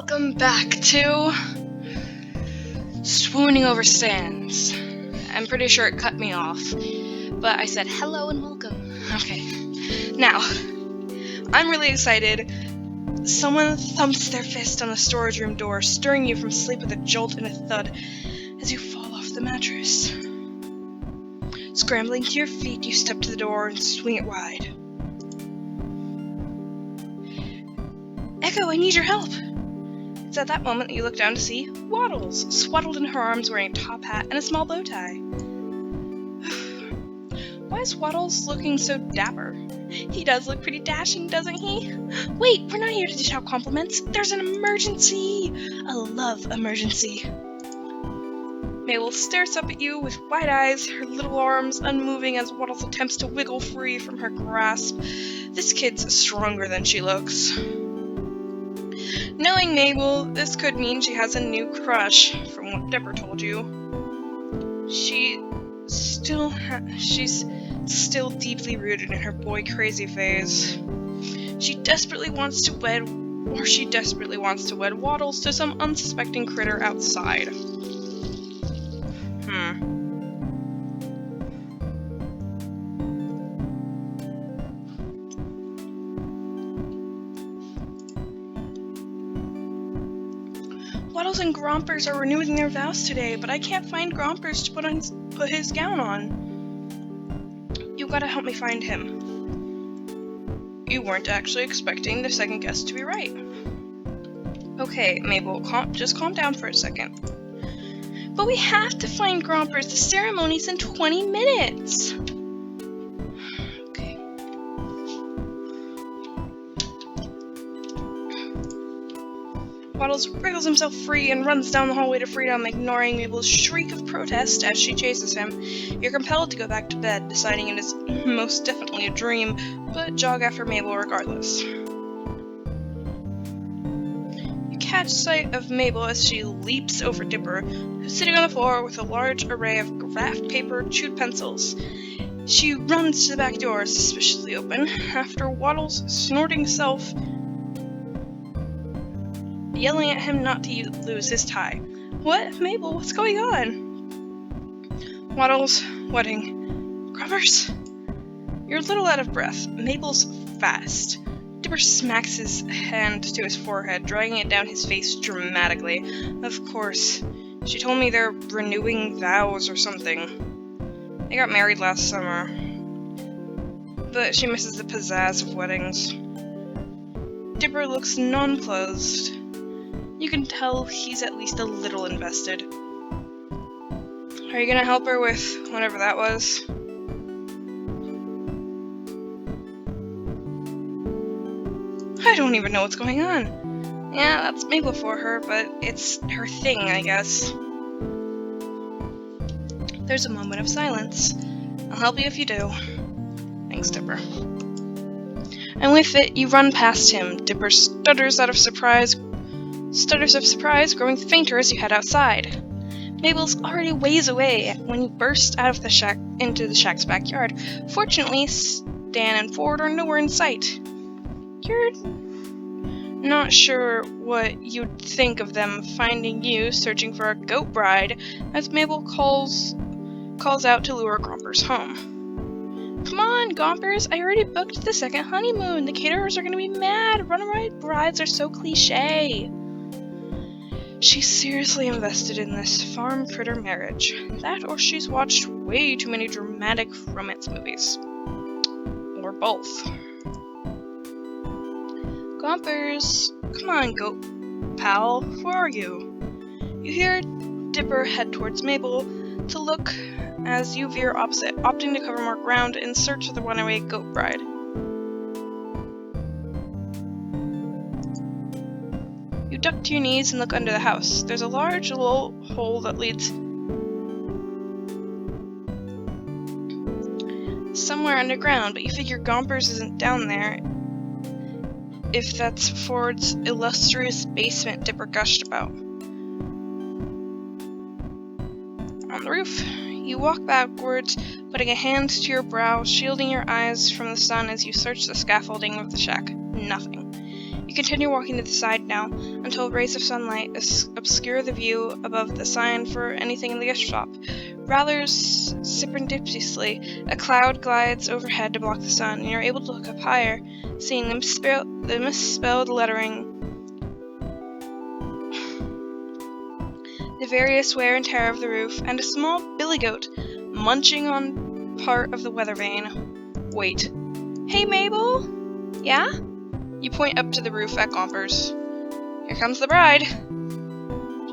Welcome back to Swooning Over Stans. I'm pretty sure it cut me off, but I said hello and welcome. Okay, now, I'm really excited. Someone thumps their fist on the storage room door, stirring you from sleep with a jolt and a thud as you fall off the mattress. Scrambling to your feet, you step to the door and swing it wide. Echo, I need your help! It's at that moment that you look down to see Waddles, swaddled in her arms wearing a top hat and a small bow tie. Why is Waddles looking so dapper? He does look pretty dashing, doesn't he? Wait, we're not here to dish out compliments. There's an emergency! A love emergency. Mabel stares up at you with wide eyes, her little arms unmoving as Waddles attempts to wiggle free from her grasp. This kid's stronger than she looks. Knowing Mabel, this could mean she has a new crush, from what Dipper told you. She's still deeply rooted in her boy-crazy phase. She desperately wants to wed Waddles to some unsuspecting critter outside. Waddles and Grompers are renewing their vows today, but I can't find Grompers to put his gown on. You gotta help me find him. You weren't actually expecting the second guess to be right. Okay, Mabel, just calm down for a second. But we have to find Grompers. The ceremony's in 20 minutes. Okay. Waddles wriggles himself free and runs down the hallway to freedom, ignoring Mabel's shriek of protest as she chases him. You're compelled to go back to bed, deciding it is most definitely a dream, but jog after Mabel regardless. You catch sight of Mabel as she leaps over Dipper, who's sitting on the floor with a large array of graph paper chewed pencils. She runs to the back door, suspiciously open, after Waddles' snorting self yelling at him not to lose his tie. What? Mabel, what's going on? Waddles, wedding. Grubbers? You're a little out of breath. Mabel's fast. Dipper smacks his hand to his forehead, dragging it down his face dramatically. Of course. She told me they're renewing vows or something. They got married last summer. But she misses the pizzazz of weddings. Dipper looks nonplussed. You can tell he's at least a little invested. Are you gonna help her with whatever that was? I don't even know what's going on. Yeah, that's Mabel for her, but it's her thing, I guess. There's a moment of silence. I'll help you if you do. Thanks, Dipper. And with it, you run past him. Dipper stutters of surprise, growing fainter as you head outside. Mabel's already ways away when you burst out of the shack into the shack's backyard. Fortunately, Stan and Ford are nowhere in sight. You're not sure what you'd think of them finding you searching for a goat bride as Mabel calls out to lure Grompers home. Come on, Gompers, I already booked the second honeymoon. The caterers are gonna be mad. Runaway brides are so cliche. She's seriously invested in this farm critter marriage. That or she's watched way too many dramatic romance movies. Or both. Gompers, come on, goat pal, where are you? You hear Dipper head towards Mabel to look as you veer opposite, opting to cover more ground in search of the runaway goat bride. You duck to your knees and look under the house. There's a large little hole that leads somewhere underground, but you figure Gompers isn't down there if that's Ford's illustrious basement Dipper gushed about. On the roof, you walk backwards, putting a hand to your brow, shielding your eyes from the sun as you search the scaffolding of the shack. Nothing. You You continue walking to the side now, until rays of sunlight obscure the view above the sign for anything in the gift shop. Rather serendipitously, a cloud glides overhead to block the sun, and you're able to look up higher, seeing the misspelled lettering, the various wear and tear of the roof, and a small billy goat munching on part of the weather vane. Wait. Hey, Mabel? Yeah? You point up to the roof at Gompers. Here comes the bride!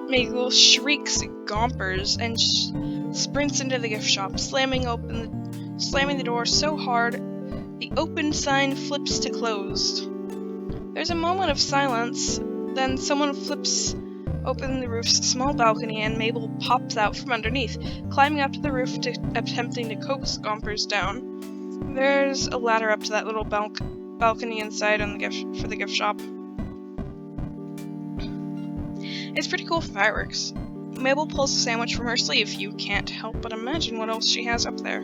Mabel shrieks at Gompers and sprints into the gift shop, slamming the door so hard the open sign flips to closed. There's a moment of silence, then someone flips open the roof's small balcony and Mabel pops out from underneath, climbing up to the roof attempting to coax Gompers down. There's a ladder up to that little balcony inside for the gift shop. It's pretty cool fireworks. Mabel pulls a sandwich from her sleeve. You can't help but imagine what else she has up there.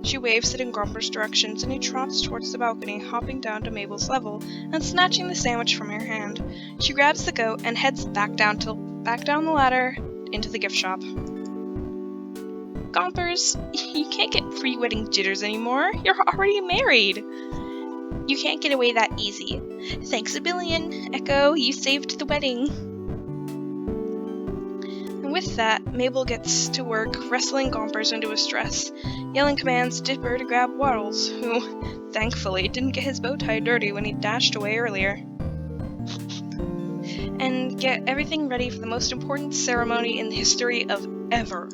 She waves it in Gompers' directions, and he trots towards the balcony, hopping down to Mabel's level and snatching the sandwich from her hand. She grabs the goat and heads back down the ladder into the gift shop. Gompers, you can't get pre-wedding jitters anymore. You're already married. You can't get away that easy. Thanks a billion, Echo. You saved the wedding. And with that, Mabel gets to work wrestling Gompers into his dress, yelling commands to Dipper to grab Waddles, who, thankfully, didn't get his bow tie dirty when he dashed away earlier, and get everything ready for the most important ceremony in the history of ever.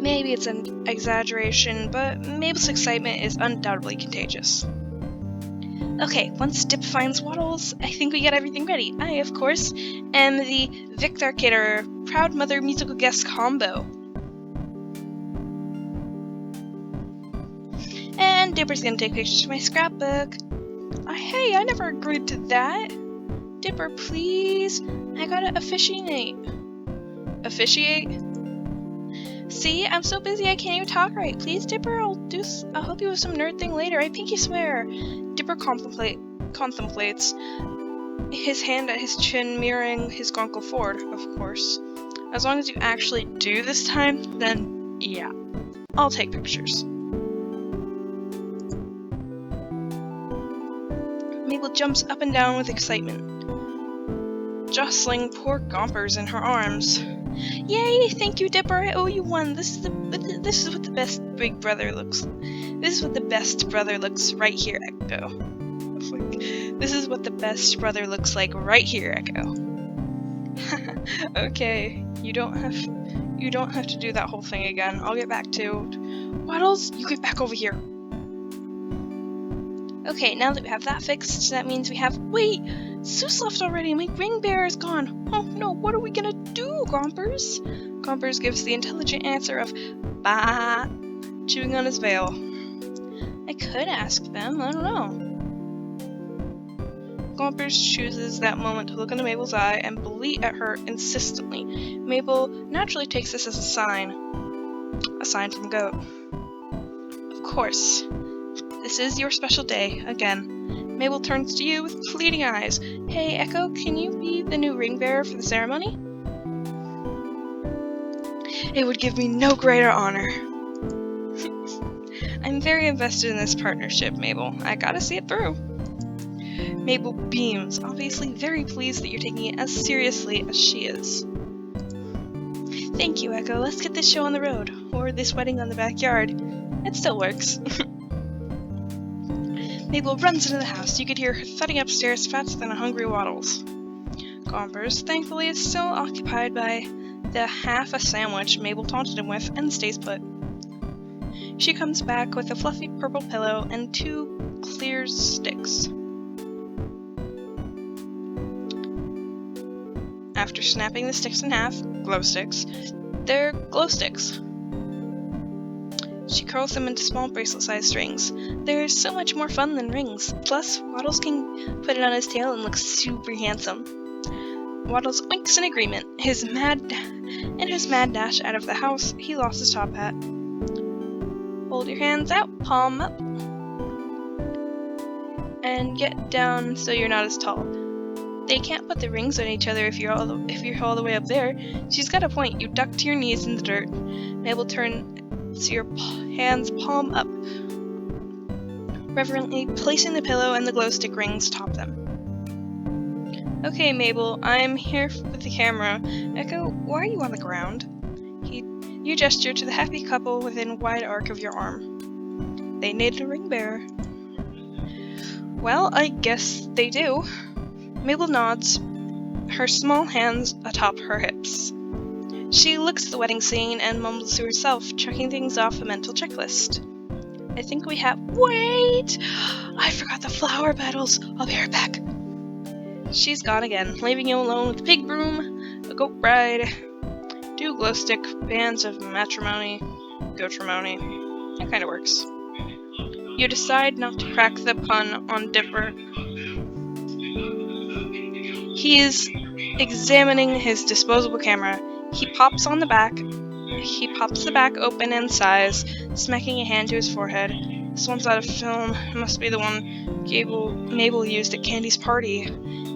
Maybe it's an exaggeration, but Mabel's excitement is undoubtedly contagious. Okay, once Dip finds Waddles, I think we got everything ready. I, of course, am the Victor Caterer Proud Mother Musical Guest combo. And Dipper's gonna take pictures of my scrapbook. Hey, I never agreed to that. Dipper, please. I gotta officiate. Officiate? See, I'm so busy I can't even talk right. Please, Dipper, I'll help you with some nerd thing later. I pinky swear. Dipper contemplates, his hand at his chin mirroring his Grunkle Ford, of course. As long as you actually do this time, then yeah, I'll take pictures. Mabel jumps up and down with excitement, jostling poor Gompers in her arms. Yay! Thank you, Dipper. I owe you one. This is what the best big brother looks. This is what the best brother looks right here, Echo. This is what the best brother looks like right here, Echo. Okay, you don't have to do that whole thing again. I'll get back to Waddles. You get back over here. Okay, now that we have that fixed, that means we have. Wait, Seuss left already. My ring bearer is gone. Oh no, what are we gonna do, Gompers? Gompers gives the intelligent answer of bah, chewing on his veil. I could ask them. I don't know. Gompers chooses that moment to look into Mabel's eye and bleat at her insistently. Mabel naturally takes this as a sign from Goat. Of course. This is your special day, again. Mabel turns to you with pleading eyes. Hey, Echo, can you be the new ring bearer for the ceremony? It would give me no greater honor. I'm very invested in this partnership, Mabel. I gotta see it through. Mabel beams, obviously very pleased that you're taking it as seriously as she is. Thank you, Echo. Let's get this show on the road, or this wedding on the backyard. It still works. Mabel runs into the house. You could hear her thudding upstairs faster than a hungry Waddles. Gompers, thankfully, is still occupied by the half a sandwich Mabel taunted him with and stays put. She comes back with a fluffy purple pillow and 2 clear sticks. After snapping the sticks in half, glow sticks, they're glow sticks. She curls them into small bracelet-sized strings. They're so much more fun than rings. Plus, Waddles can put it on his tail and look super handsome. Waddles winks in agreement. In his mad dash out of the house, he lost his top hat. Hold your hands out, palm up. and get down so you're not as tall. They can't put the rings on each other if you're all the way up there. She's got a point. You duck to your knees in the dirt. Mabel turns your hands palm up, reverently placing the pillow and the glow stick rings atop them. Okay, Mabel, I'm here with the camera. Echo, why are you on the ground? You gesture to the happy couple within a wide arc of your arm. They need a ring bearer. Well, I guess they do. Mabel nods, her small hands atop her hips. She looks at the wedding scene and mumbles to herself, checking things off a mental checklist. I think we have— Wait! I forgot the flower petals. I'll be right back. She's gone again, leaving you alone with a pig broom, a goat bride, 2 glow stick bands of matrimony, goatrimony. It kinda works. You decide not to crack the pun on Dipper. He is examining his disposable camera. He pops the back open and sighs, smacking a hand to his forehead. This one's out of film. It must be the one Mabel used at Candy's party.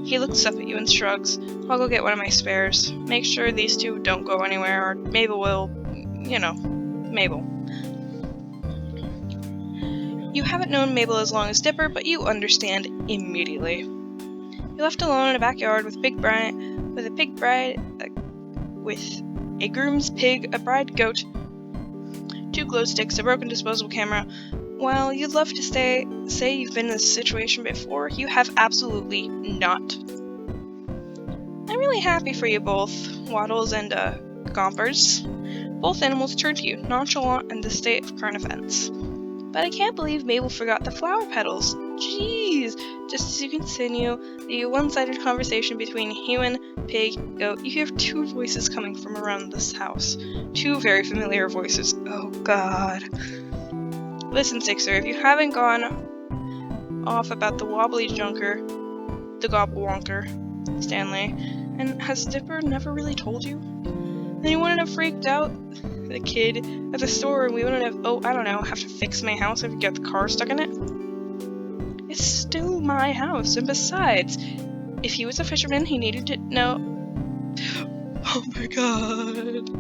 He looks up at you and shrugs. I'll go get one of my spares. Make sure these 2 don't go anywhere, or Mabel will, Mabel. You haven't known Mabel as long as Dipper, but you understand immediately. You're left alone in a backyard with a pig bride, with a groom's pig, a bride goat, 2 glow sticks, a broken disposable camera. While you'd love to say you've been in this situation before, you have absolutely not. I'm really happy for you both, Waddles and Gompers. Both animals turn to you, nonchalant in the state of current events. But I can't believe Mabel forgot the flower petals. Jeez! Just as you continue the one-sided conversation between human, pig, goat, you hear 2 voices coming from around this house. 2 very familiar voices. Oh god. Listen, Sixer, if you haven't gone off about the wobbly junker, the gobblewonker, Stanley, and has Dipper never really told you? Then you wouldn't have freaked out the kid at the store, and we wouldn't have, have to fix my house if you get the car stuck in it. It's still my house, and besides, if he was a fisherman, he needed to know— Oh my god.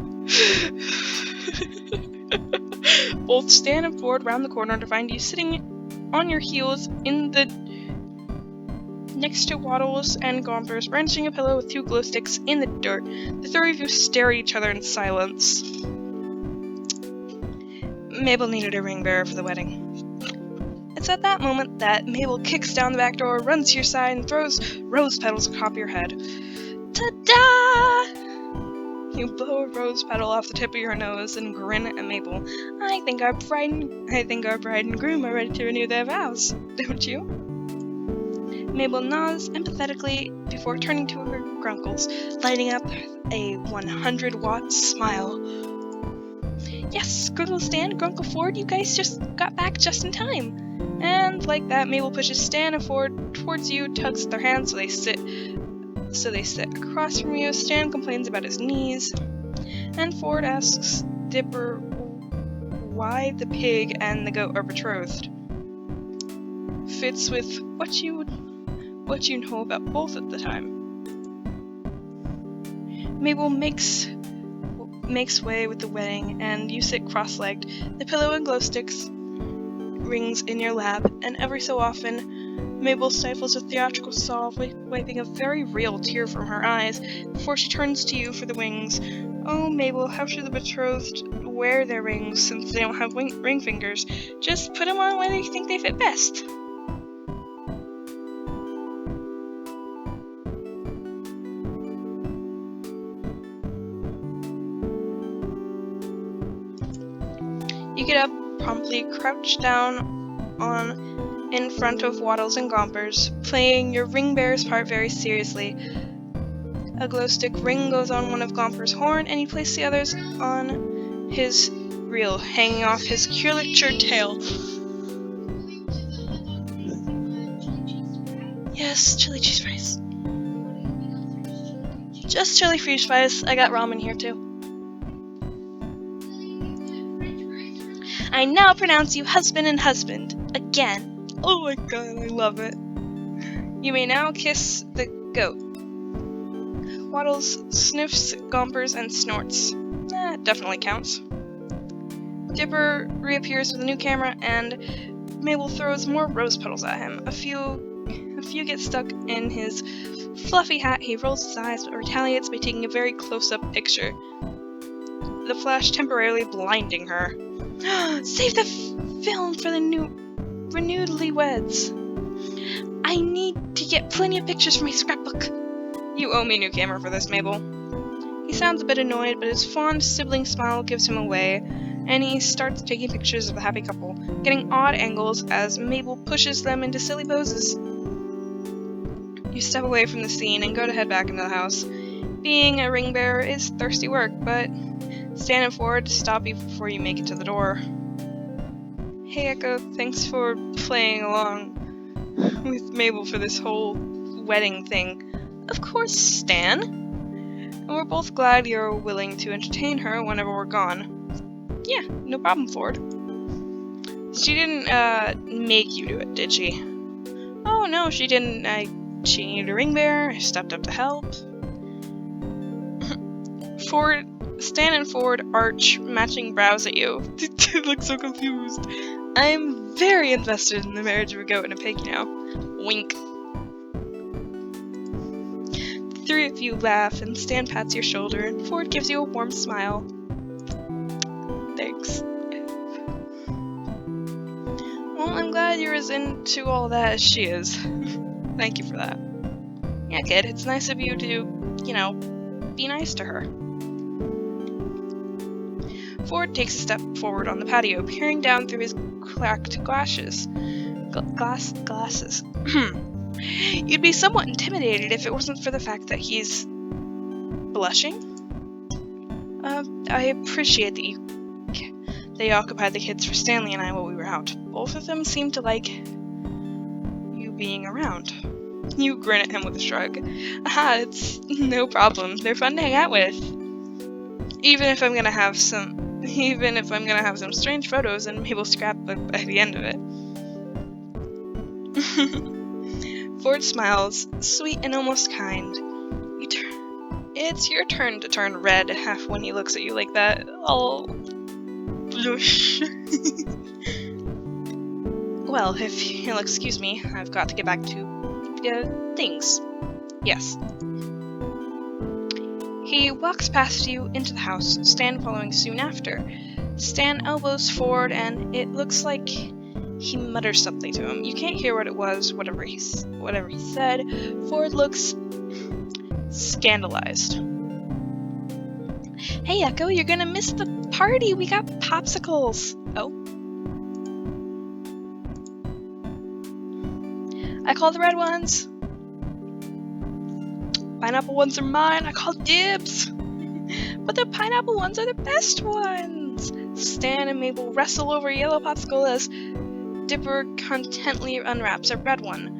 Both Stan and Ford round the corner to find you sitting on your heels next to Waddles and Gompers, brandishing a pillow with 2 glow sticks in the dirt. The 3 of you stare at each other in silence. Mabel needed a ring bearer for the wedding. It's at that moment that Mabel kicks down the back door, runs to your side, and throws rose petals atop your head. Ta-da! You blow a rose petal off the tip of your nose and grin at Mabel. I think our bride and groom are ready to renew their vows, don't you? Mabel nods empathetically before turning to her grunkles, lighting up a 100-watt smile. Yes, Grunkle Stan, Grunkle Ford, you guys just got back just in time. And like that, Mabel pushes Stan and Ford towards you, tugs at their hands so they sit across from you. Stan complains about his knees, and Ford asks Dipper why the pig and the goat are betrothed. Fits with what you know about both at the time. Mabel makes way with the wedding, and you sit cross-legged, the pillow and glow sticks rings in your lap, and every so often Mabel stifles a theatrical sob, wiping a very real tear from her eyes before she turns to you for the wings. Oh, Mabel, how should the betrothed wear their rings since they don't have ring fingers? Just put them on where you think they fit best. You get up, promptly crouch down in front of Waddles and Gompers, playing your ring bearer's part very seriously. A glow stick ring goes on one of Gompers' horn, and he places the others on his reel, hanging off his curlicue tail. Yes, chili cheese fries. Just chili cheese fries. I got ramen here too. I now pronounce you husband and husband. Again. Oh my god, I love it. You may now kiss the goat. Waddles sniffs, gompers, and snorts. Definitely counts. Dipper reappears with a new camera, and Mabel throws more rose petals at him. A few get stuck in his fluffy hat. He rolls his eyes but retaliates by taking a very close-up picture. The flash temporarily blinding her. Save the film for the renewedly weds. I need to get plenty of pictures for my scrapbook. You owe me a new camera for this, Mabel. He sounds a bit annoyed, but his fond sibling smile gives him away, and he starts taking pictures of the happy couple, getting odd angles as Mabel pushes them into silly poses. You step away from the scene and go to head back into the house. Being a ring bearer is thirsty work, but Stan and Ford stop you before you make it to the door. Hey Echo, thanks for playing along with Mabel for this whole wedding thing. Of course, Stan. And we're both glad you're willing to entertain her whenever we're gone. Yeah, no problem, Ford. She didn't, make you do it, did she? Oh, no, she didn't. She needed a ring bearer. I stepped up to help. Stan and Ford arch matching brows at you. They look so confused. I'm very invested in the marriage of a goat and a pig, you know. Wink. The three of you laugh, and Stan pats your shoulder, and Ford gives you a warm smile. Thanks. Well, I'm glad you're as into all that as she is. Thank you for that. Yeah, kid, it's nice of you to, you know, be nice to her. Ford takes a step forward on the patio, peering down through his cracked glasses. You'd be somewhat intimidated if it wasn't for the fact that he's blushing. I appreciate that they occupied the kids for Stanley and I while we were out. Both of them seem to like you being around. You grin at him with a shrug. It's no problem. They're fun to hang out with. Even if I'm gonna have some strange photos and Mabel's scrapbook by the end of it. Ford smiles, sweet and almost kind. It's your turn to turn red when he looks at you like that. Oh. Well, if you'll excuse me, I've got to get back to things. Yes. He walks past you into the house, Stan following soon after. Stan elbows Ford, and it looks like he mutters something to him. You can't hear what it was, whatever he said. Ford looks scandalized. Hey Echo, you're gonna miss the party! We got popsicles! Oh. I call the red ones! Pineapple ones are mine! I call dibs! But the pineapple ones are the best ones! Stan and Mabel wrestle over a yellow popsicle as Dipper contently unwraps a red one.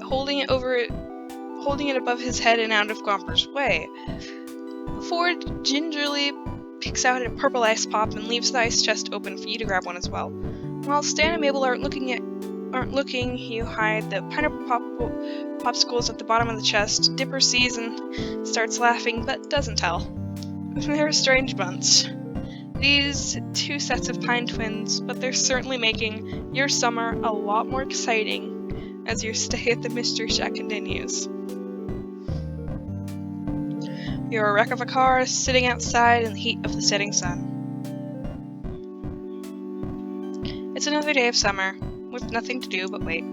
Holding it above his head and out of Gomper's way. Ford gingerly picks out a purple ice pop and leaves the ice chest open for you to grab one as well. While Stan and Mabel aren't looking, you hide the pineapple popsicles at the bottom of the chest. Dipper sees and starts laughing, but doesn't tell. They're a strange bunch. These two sets of pine twins, but they're certainly making your summer a lot more exciting as your stay at the Mystery Shack continues. You're a wreck of a car sitting outside in the heat of the setting sun. It's another day of summer, with nothing to do but wait.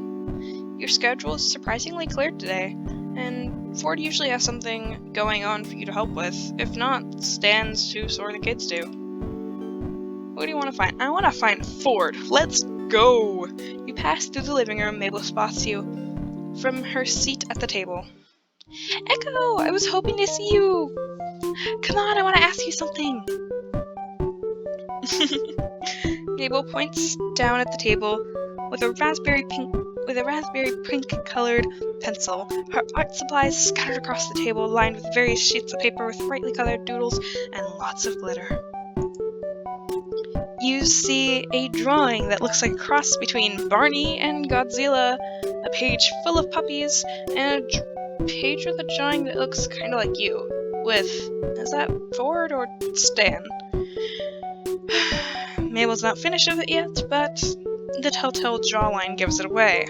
Your schedule is surprisingly clear today, and Ford usually has something going on for you to help with. If not, Stan's too sore the kids do. Who do you want to find? I want to find Ford. Let's go! You pass through the living room. Mabel spots you from her seat at the table. Echo, I was hoping to see you. Come on, I want to ask you something. Mabel points down at the table with a with a raspberry pink-colored pencil. Her art supplies scattered across the table, lined with various sheets of paper with brightly colored doodles and lots of glitter. You see a drawing that looks like a cross between Barney and Godzilla, a page full of puppies, and a page with a drawing that looks kind of like you, with, is that Ford or Stan? Mabel's not finished with it yet, but the telltale jawline gives it away.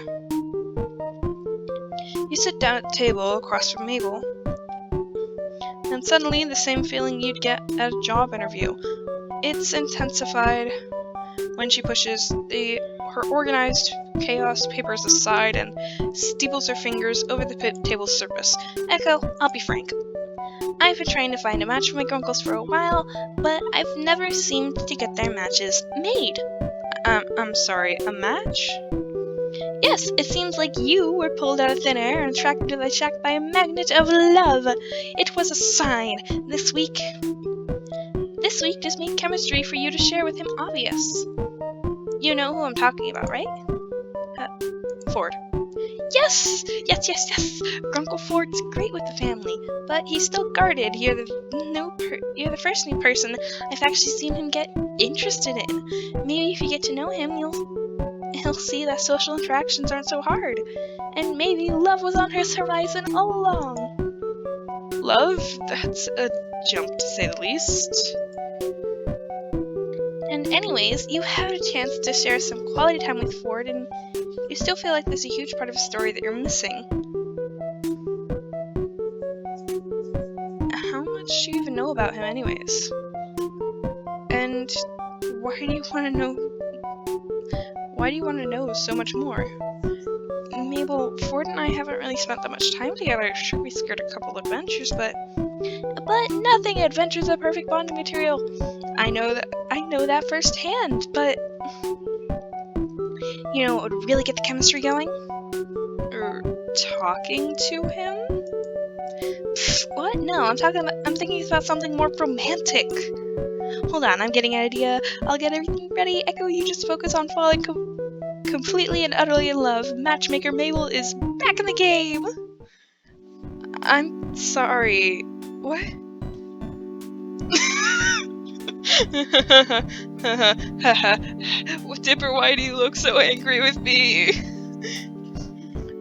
You sit down at the table across from Mabel, and suddenly the same feeling you'd get at a job interview. It's intensified when she pushes her organized chaos papers aside and steeples her fingers over the table's surface. Echo, I'll be frank. I've been trying to find a match for my grunkles for a while, but I've never seemed to get their matches made. I'm sorry, a match? Yes, it seems like you were pulled out of thin air and attracted to the shack by a magnet of love. It was a sign. This week just made chemistry for you to share with him obvious. You know who I'm talking about, right? Ford. Yes! Grunkle Ford's great with the family, but he's still guarded. You're the first new person I've actually seen him get interested in. Maybe if you get to know him, he'll see that social interactions aren't so hard. And maybe love was on his horizon all along. Love? That's a jump, to say the least. And anyways, you had a chance to share some quality time with Ford, and you still feel like there's a huge part of the story that you're missing. How much do you even know about him anyways? And why do you want to know so much more? Mabel, Ford and I haven't really spent that much time together. Sure, we skirt a couple adventures, but nothing. Adventure's a perfect bonding material. I know that firsthand, but you know what would really get the chemistry going? Talking to him? What? No, I'm thinking about something more romantic. Hold on, I'm getting an idea. I'll get everything ready. Echo, you just focus on falling completely and utterly in love. Matchmaker Mabel is back in the game! I'm sorry. What? Dipper, why do you look so angry with me?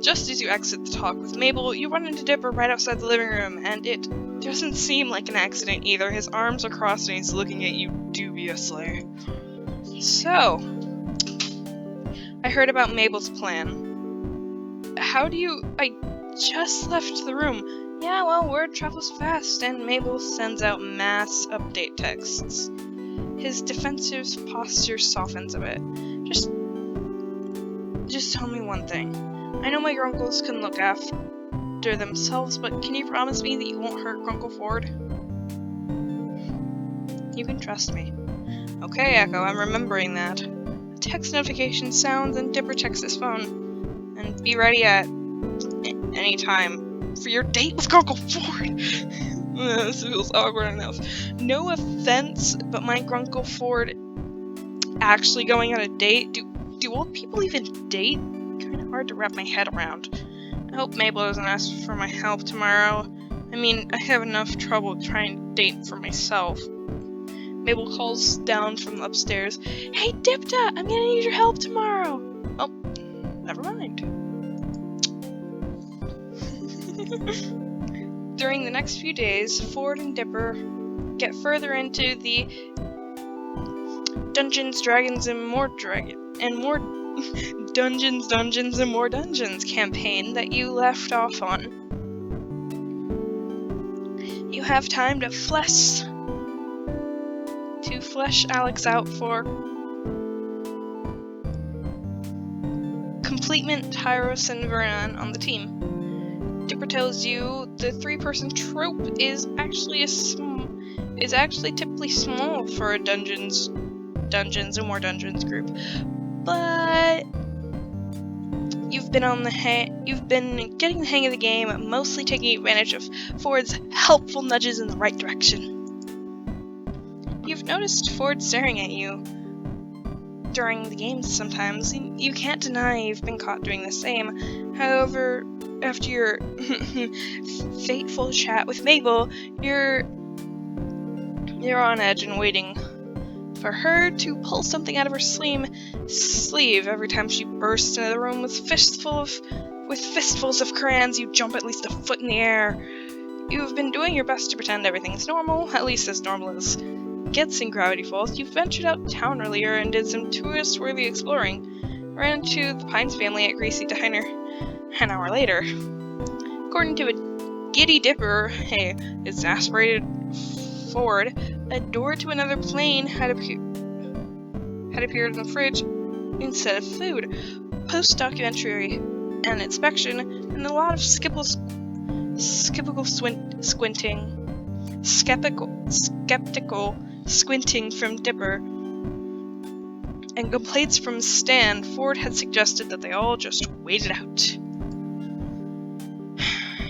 Just as you exit the talk with Mabel, you run into Dipper right outside the living room, and it doesn't seem like an accident either. His arms are crossed and he's looking at you dubiously. So, I heard about Mabel's plan. I just left the room. Yeah, well, word travels fast, and Mabel sends out mass update texts. His defensive posture softens a bit. Just tell me one thing. I know my grunkles can look after themselves, but can you promise me that you won't hurt Grunkle Ford? You can trust me. Okay, Echo, I'm remembering that. A text notification sounds and Dipper checks his phone. And be ready at any time for your date with Grunkle Ford! This feels awkward enough. No offense, but my Grunkle Ford actually going on a date? Do old people even date? Kinda hard to wrap my head around. I hope Mabel doesn't ask for my help tomorrow. I mean, I have enough trouble trying to date for myself. Mabel calls down from upstairs. Hey, Dipta, I'm gonna need your help tomorrow. Oh, never mind. During the next few days, Ford and Dipper get further into the Dungeons, Dragons, and more Dungeons and More Dungeons campaign that you left off on. You have time to flesh Alex out for completement, Tyros, and Vernon on the team. Dipper tells you the 3-person troop is actually typically small for a Dungeons and More Dungeons group, but you've been getting the hang of the game, mostly taking advantage of Ford's helpful nudges in the right direction. You've noticed Ford staring at you during the games sometimes. You can't deny you've been caught doing the same. However, after your fateful chat with Mabel, you're on edge and waiting for her to pull something out of her sleeve. Every time she bursts into the room with fistfuls of crayons, you jump at least a foot in the air. You've been doing your best to pretend everything's normal, at least as normal as gets in Gravity Falls. You ventured out town earlier and did some tourist-worthy exploring. Ran into the Pines family at Greasy Diner an hour later. According to a giddy Dipper, exasperated Ford, a door to another plane had appeared in the fridge instead of food. Post-documentary and inspection, and a lot of skeptical squinting from Dipper, and complaints from Stan, Ford had suggested that they all just wait it out.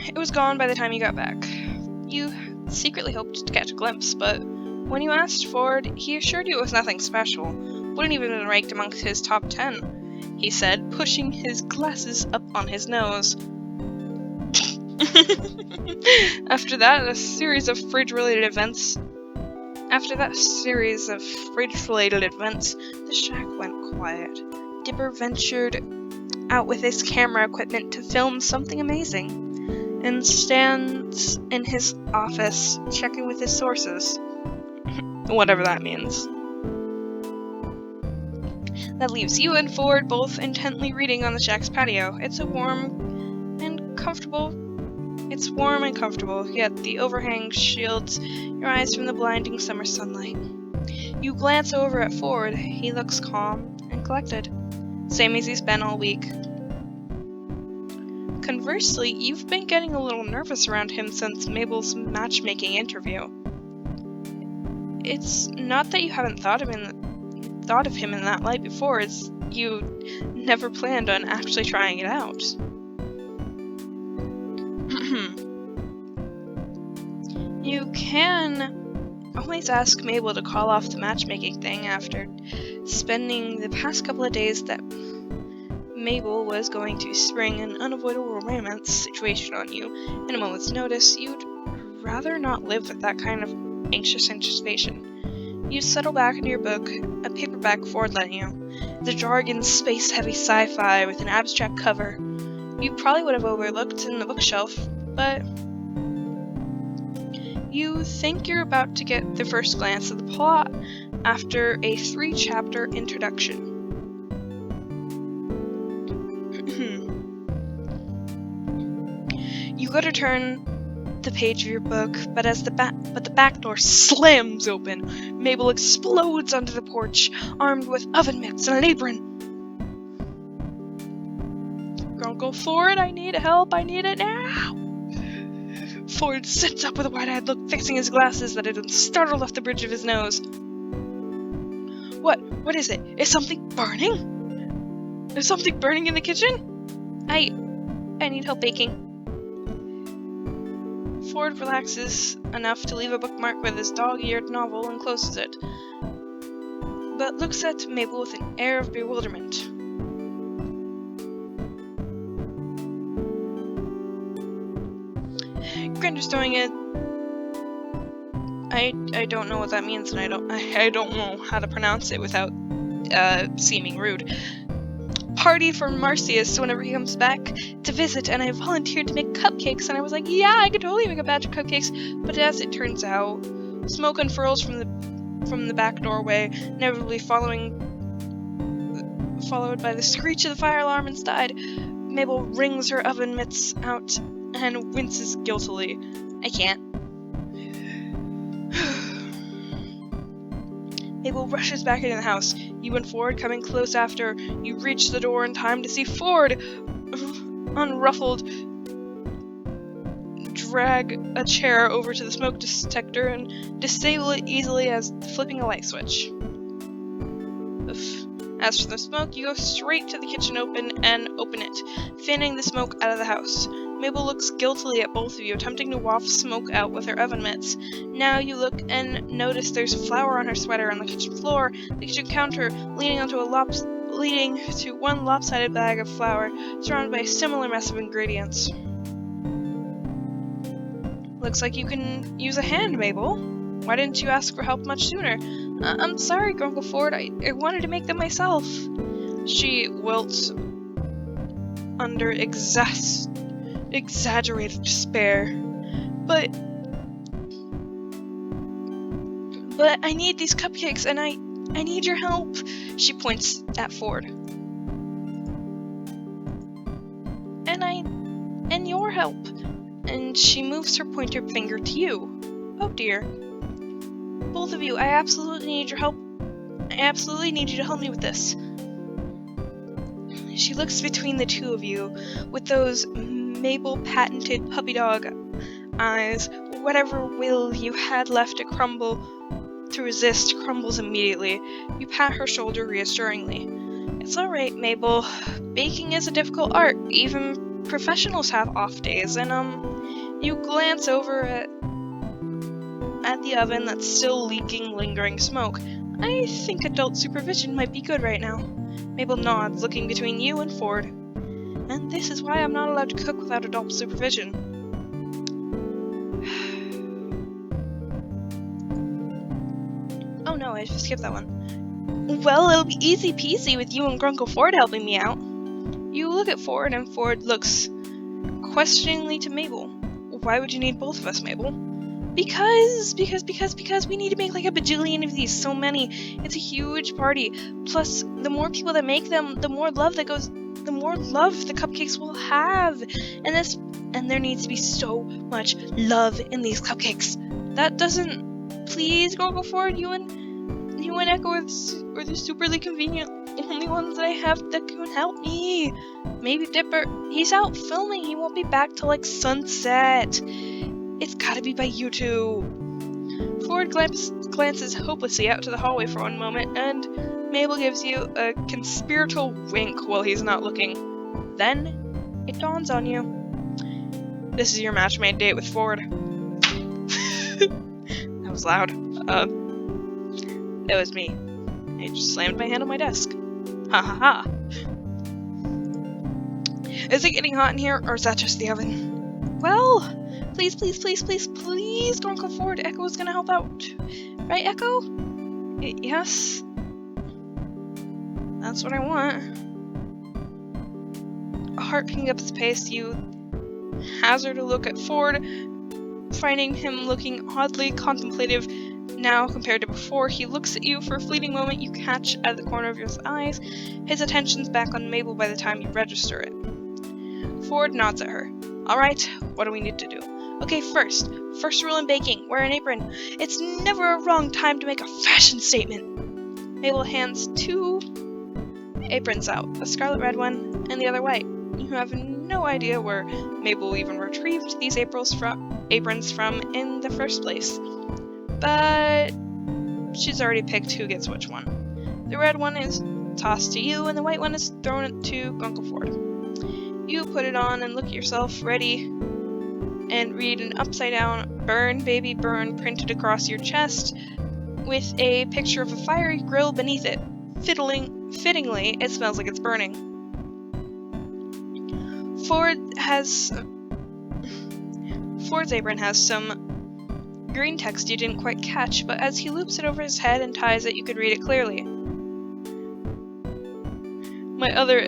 It was gone by the time you got back. You secretly hoped to catch a glimpse, but when you asked Ford, he assured you it was nothing special. Wouldn't even been ranked amongst his top 10, he said, pushing his glasses up on his nose. After that series of fridge-related events, the shack went quiet. Dipper ventured out with his camera equipment to film something amazing, and stands in his office checking with his sources. Whatever that means. That leaves you and Ford both intently reading on the shack's patio. It's warm and comfortable, yet the overhang shields your eyes from the blinding summer sunlight. You glance over at Ford. He looks calm and collected, same as he's been all week. Conversely, you've been getting a little nervous around him since Mabel's matchmaking interview. It's not that you haven't thought of him in that light before, it's you never planned on actually trying it out. You can always ask Mabel to call off the matchmaking thing after spending the past couple of days that Mabel was going to spring an unavoidable romance situation on you in a moment's notice. You'd rather not live with that kind of anxious anticipation. You settle back into your book, a paperback Ford lent you. The jargon space-heavy sci-fi with an abstract cover you probably would have overlooked in the bookshelf, but you think you're about to get the first glance at the plot after a 3-chapter introduction. You go to turn the page of your book, but the back door slams open. Mabel explodes onto the porch, armed with oven mitts and an apron. Uncle Ford, I need help, I need it now! Ford sits up with a wide-eyed look, fixing his glasses that had been startled off the bridge of his nose. What is it? Is something burning? Is something burning in the kitchen? I need help baking. Ford relaxes enough to leave a bookmark with his dog-eared novel and closes it, but looks at Mabel with an air of bewilderment. Grinder's doing it. I don't know what that means, and I don't know how to pronounce it without seeming rude. Party for Marcius whenever he comes back to visit, and I volunteered to make cupcakes, and I was like, yeah, I could totally make a batch of cupcakes, but as it turns out, smoke unfurls from the back doorway, inevitably followed by the screech of the fire alarm inside. Mabel wrings her oven mitts out and winces guiltily. I can't. Mabel rushes back into the house. You and Ford coming close after. You reach the door in time to see Ford, unruffled, drag a chair over to the smoke detector and disable it easily as flipping a light switch. Oof. As for the smoke, you go straight to the kitchen and open it, fanning the smoke out of the house. Mabel looks guiltily at both of you, attempting to waft smoke out with her oven mitts. Now you look and notice there's flour on her sweater on the kitchen floor, the kitchen counter, leading to one lopsided bag of flour, surrounded by a similar mess of ingredients. Looks like you can use a hand, Mabel. Why didn't you ask for help much sooner? I'm sorry, Grunkle Ford. I wanted to make them myself. She wilts under exaggerated despair. But I need these cupcakes, and I need your help. She points at Ford. And your help. And she moves her pointer finger to you. Oh dear. Both of you, I absolutely need your help. I absolutely need you to help me with this. She looks between the two of you with those Mabel patented puppy dog eyes. Whatever will you had left to resist crumbles immediately. You pat her shoulder reassuringly. It's alright, Mabel. Baking is a difficult art. Even professionals have off days, and you glance over at the oven that's still leaking lingering smoke. I think adult supervision might be good right now. Mabel nods, looking between you and Ford. And this is why I'm not allowed to cook without adult supervision. Oh no, I just skipped that one. Well, it'll be easy peasy with you and Grunkle Ford helping me out. You look at Ford, and Ford looks questioningly to Mabel. Why would you need both of us, Mabel? Because we need to make like a bajillion of these, so many. It's a huge party. Plus, the more people that make them, the more love the cupcakes will have. And there needs to be so much love in these cupcakes. That doesn't, please go forward. You and Echo are the superly convenient only ones that I have that can help me. Maybe Dipper, he's out filming. He won't be back till like sunset. It's gotta be by you two. Ford glances hopelessly out to the hallway for one moment, and Mabel gives you a conspiratorial wink while he's not looking. Then, it dawns on you. This is your match-made date with Ford. That was loud. It was me. I just slammed my hand on my desk. Ha ha ha. Is it getting hot in here, or is that just the oven? Well, please, don't go forward. Echo is gonna help out. Right, Echo? Yes. That's what I want. A heart picking up its pace, you hazard a look at Ford, finding him looking oddly contemplative now compared to before. He looks at you for a fleeting moment. You catch at the corner of your eyes. His attention's back on Mabel by the time you register it. Ford nods at her. Alright, what do we need to do? Okay, first rule in baking, wear an apron. It's never a wrong time to make a fashion statement. Mabel hands two aprons out, a scarlet red one and the other white. You have no idea where Mabel even retrieved these aprons from in the first place. But she's already picked who gets which one. The red one is tossed to you, and the white one is thrown to Grunkle Ford. You put it on and look at yourself, ready, and read an upside-down "Burn, Baby, Burn" printed across your chest, with a picture of a fiery grill beneath it. Fittingly, it smells like it's burning. Ford's apron has some green text you didn't quite catch, but as he loops it over his head and ties it, you could read it clearly. My other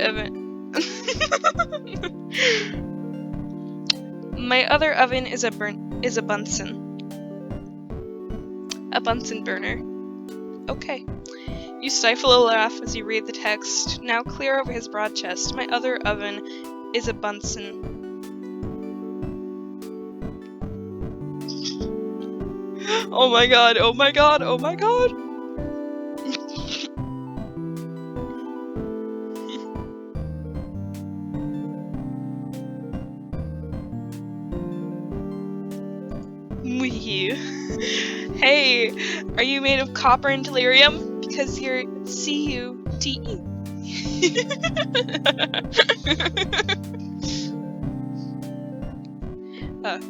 oven is a Bunsen. A Bunsen burner. Okay. You stifle a laugh as you read the text, now clear over his broad chest. My other oven is a Bunsen. Oh my god, oh my god, oh my god! Hey, are you made of copper and delirium? Because you're C-U-T-E.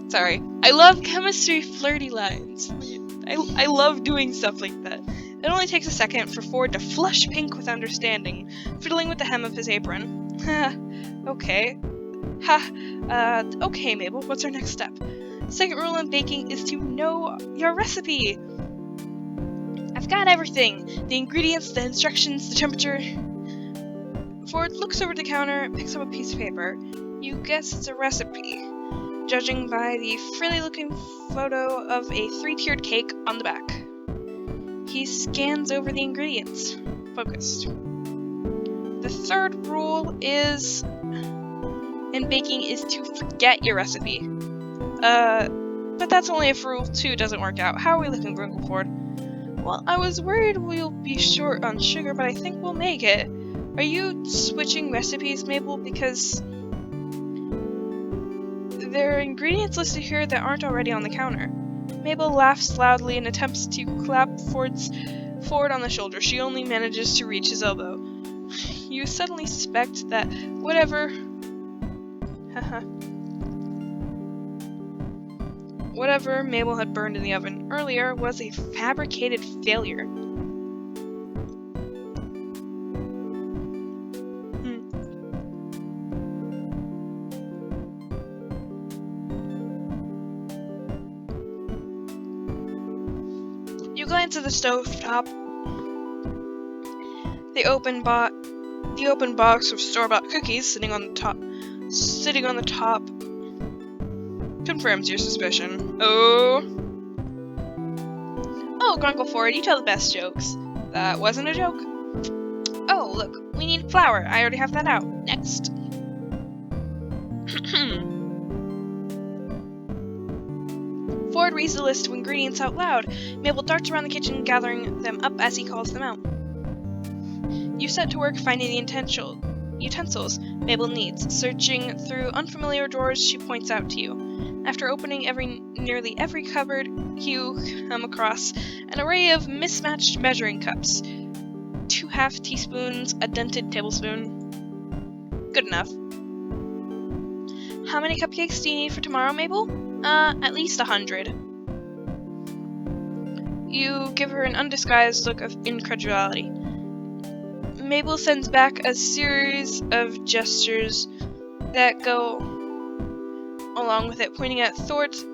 Sorry. I love chemistry flirty lines. I love doing stuff like that. It only takes a second for Ford to flush pink with understanding, fiddling with the hem of his apron. Okay. Okay, Mabel, what's our next step? Second rule in baking is to know your recipe. I've got everything. The ingredients, the instructions, the temperature. Ford looks over the counter, picks up a piece of paper. You guess it's a recipe, judging by the frilly-looking photo of a 3-tiered cake on the back. He scans over the ingredients, focused. The third rule in baking is to forget your recipe. But that's only if rule 2 doesn't work out. How are we looking, Grunkle Ford? Well, I was worried we'll be short on sugar, but I think we'll make it. Are you switching recipes, Mabel? Because there are ingredients listed here that aren't already on the counter. Mabel laughs loudly and attempts to clap Ford on the shoulder. She only manages to reach his elbow. You suddenly suspect that whatever Mabel had burned in the oven earlier was a fabricated failure. You glance at the stovetop. The open box of store-bought cookies sitting on the top confirms your suspicion. Oh, Grunkle Ford, you tell the best jokes. That wasn't a joke. Oh, look, we need flour. I already have that out. Next. Ford reads the list of ingredients out loud. Mabel darts around the kitchen, gathering them up as he calls them out. You set to work finding the utensils Mabel needs. Searching through unfamiliar drawers, she points out to you. After opening nearly every cupboard, you come across an array of mismatched measuring cups. 2 half teaspoons, a dented tablespoon. Good enough. How many cupcakes do you need for tomorrow, Mabel? At least 100. You give her an undisguised look of incredulity. Mabel sends back a series of gestures that go along with it, pointing at Ford's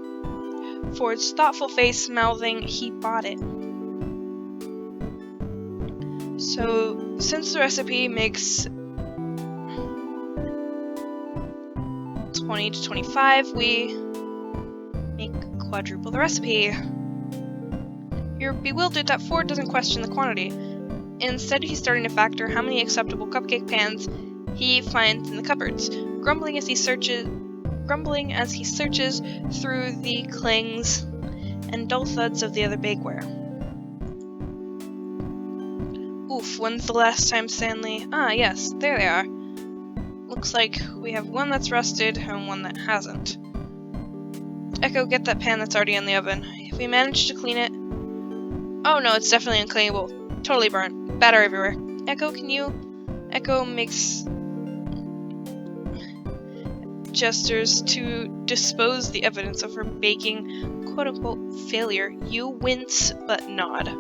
thoughtful face, mouthing, "He bought it." So, since the recipe makes 20 to 25, we make quadruple the recipe. You're bewildered that Ford doesn't question the quantity. Instead, he's starting to factor how many acceptable cupcake pans he finds in the cupboards, grumbling as he searches through the clings and dull thuds of the other bakeware. Oof, when's the last time, Stanley? Ah, yes, there they are. Looks like we have one that's rusted and one that hasn't. Echo, get that pan that's already in the oven. If we manage to clean it... Oh no, it's definitely uncleanable. Totally burnt. Batter everywhere. Echo, can you... Echo makes gestures to dispose the evidence of her baking quote-unquote failure. You wince, but nod.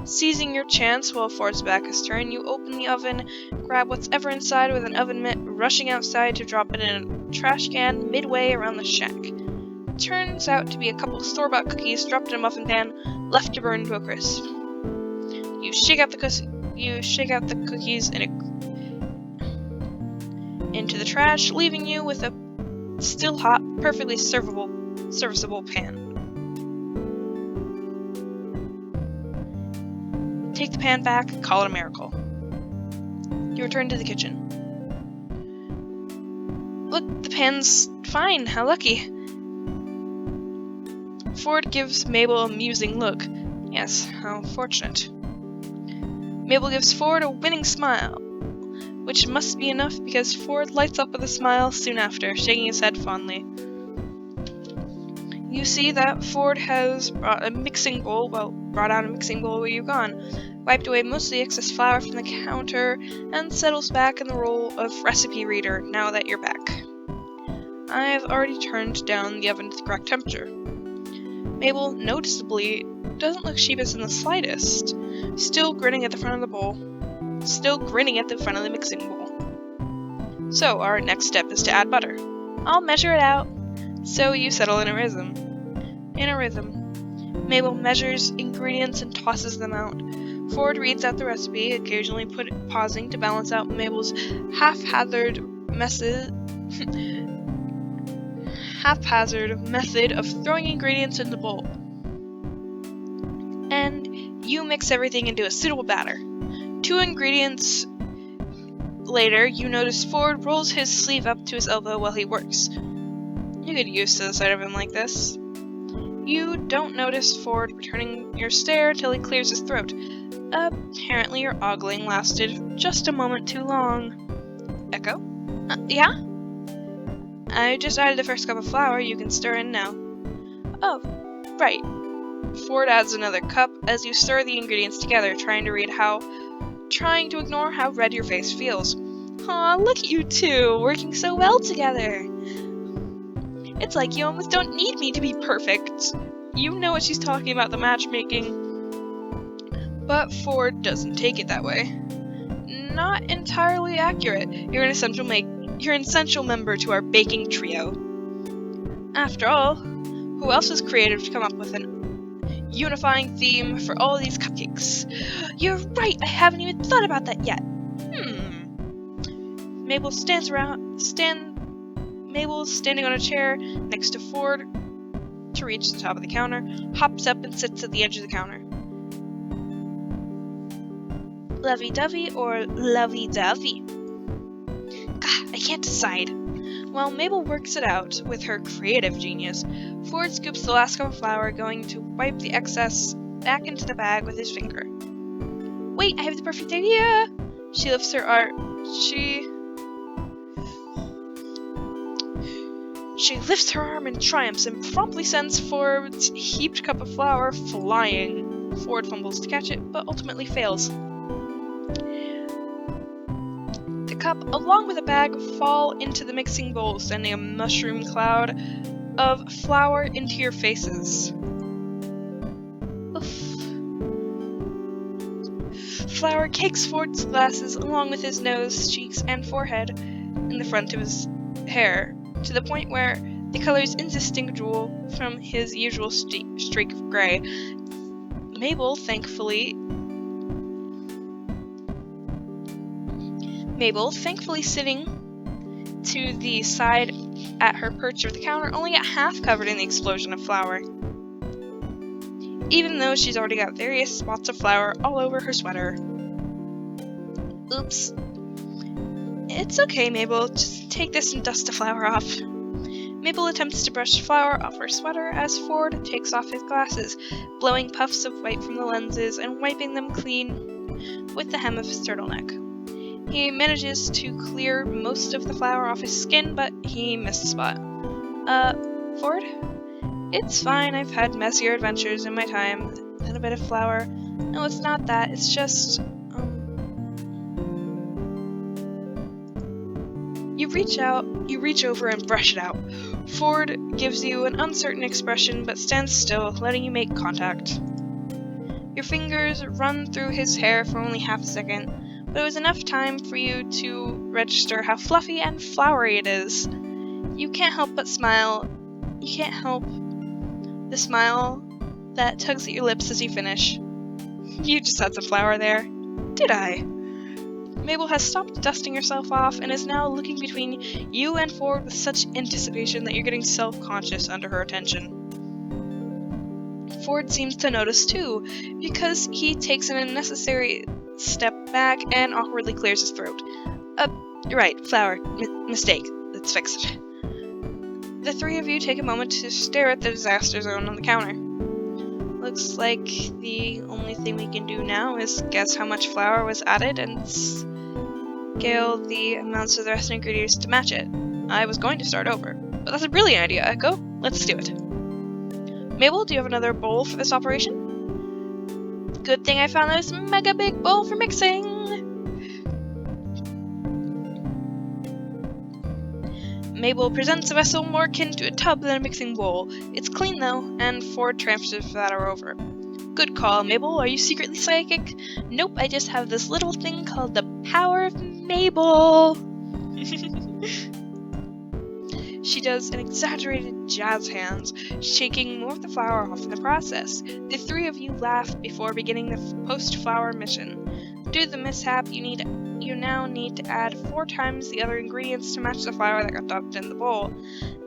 Seizing your chance while Ford's back is turned, you open the oven, grab what's ever inside with an oven mitt, rushing outside to drop it in a trash can midway around the shack. It turns out to be a couple of store-bought cookies dropped in a muffin pan, left to burn to a crisp. You shake out the cookies into the trash, leaving you with a still hot, perfectly serviceable pan. Take the pan back, call it a miracle. You return to the kitchen. Look, the pan's fine, how lucky. Ford gives Mabel a musing look. Yes, how fortunate. Mabel gives Ford a winning smile, which must be enough because Ford lights up with a smile soon after, shaking his head fondly. You see that Ford has brought out a mixing bowl where you've gone, wiped away most of the excess flour from the counter, and settles back in the role of recipe reader now that you're back. I've already turned down the oven to the correct temperature. Mabel, noticeably, doesn't look sheepish in the slightest, still grinning at the front of the bowl. Still grinning at the front of the mixing bowl. So, our next step is to add butter. I'll measure it out. So you settle in a rhythm. Mabel measures ingredients and tosses them out. Ford reads out the recipe, occasionally pausing to balance out Mabel's haphazard method of throwing ingredients in the bowl. And you mix everything into a suitable batter. 2 ingredients later, you notice Ford rolls his sleeve up to his elbow while he works. You get used to the sight of him like this. You don't notice Ford returning your stare till he clears his throat. Apparently your ogling lasted just a moment too long. Echo? Yeah? I just added the first cup of flour. You can stir in now. Oh, right. Ford adds another cup as you stir the ingredients together, trying to ignore how red your face feels. Aw, look at you two, working so well together. It's like you almost don't need me to be perfect. You know what she's talking about, the matchmaking. But Ford doesn't take it that way. Not entirely accurate. You're an essential member to our baking trio. After all, who else was creative to come up with an unifying theme for all these cupcakes? You're right, I haven't even thought about that yet. Mabel Mabel's standing on a chair next to Ford to reach the top of the counter, hops up and sits at the edge of the counter. Lovey-dovey or lovey-dovey? God, I can't decide. While Mabel works it out with her creative genius, Ford scoops the last cup of flour, going to wipe the excess back into the bag with his finger. Wait, I have the perfect idea! She lifts her arm. She lifts her arm in triumph and promptly sends Ford's heaped cup of flour flying. Ford fumbles to catch it, but ultimately fails. The cup, along with the bag, fall into the mixing bowl, sending a mushroom cloud of flour into your faces. Oof. Flour cakes Ford's glasses along with his nose, cheeks, and forehead in the front of his hair, to the point where the color is indistinguishable from his usual streak of gray. Mabel, thankfully sitting to the side at her perch of the counter, only got half covered in the explosion of flour, even though she's already got various spots of flour all over her sweater. Oops. It's okay, Mabel. Just take this and dust the flour off. Mabel attempts to brush flour off her sweater as Ford takes off his glasses, blowing puffs of white from the lenses and wiping them clean with the hem of his turtleneck. He manages to clear most of the flour off his skin, but he missed a spot. Ford? It's fine, I've had messier adventures in my time than a bit of flour. No, it's not that, it's just, You reach over and brush it out. Ford gives you an uncertain expression, but stands still, letting you make contact. Your fingers run through his hair for only half a second, but it was enough time for you to register how fluffy and floury it is. You can't help but smile. You can't help the smile that tugs at your lips as you finish. You just had some flour there. Did I? Mabel has stopped dusting herself off and is now looking between you and Ford with such anticipation that you're getting self-conscious under her attention. Ford seems to notice too, because he takes an unnecessary step back and awkwardly clears his throat. You're right, flour. Mistake. Let's fix it. The three of you take a moment to stare at the disaster zone on the counter. Looks like the only thing we can do now is guess how much flour was added and scale the amounts of the rest of the ingredients to match it. I was going to start over, but that's a brilliant idea, Echo. Let's do it. Mabel, do you have another bowl for this operation? Good thing I found this mega big bowl for mixing! Mabel presents a vessel more akin to a tub than a mixing bowl. It's clean though, and Ford transfers the batter over. Good call, Mabel. Are you secretly psychic? Nope, I just have this little thing called the power of Mabel. She does an exaggerated jazz hands, shaking more of the flour off in the process. The three of you laugh before beginning the post-flour mission. Due to the mishap, you now need to add 4 times the other ingredients to match the flour that got dumped in the bowl.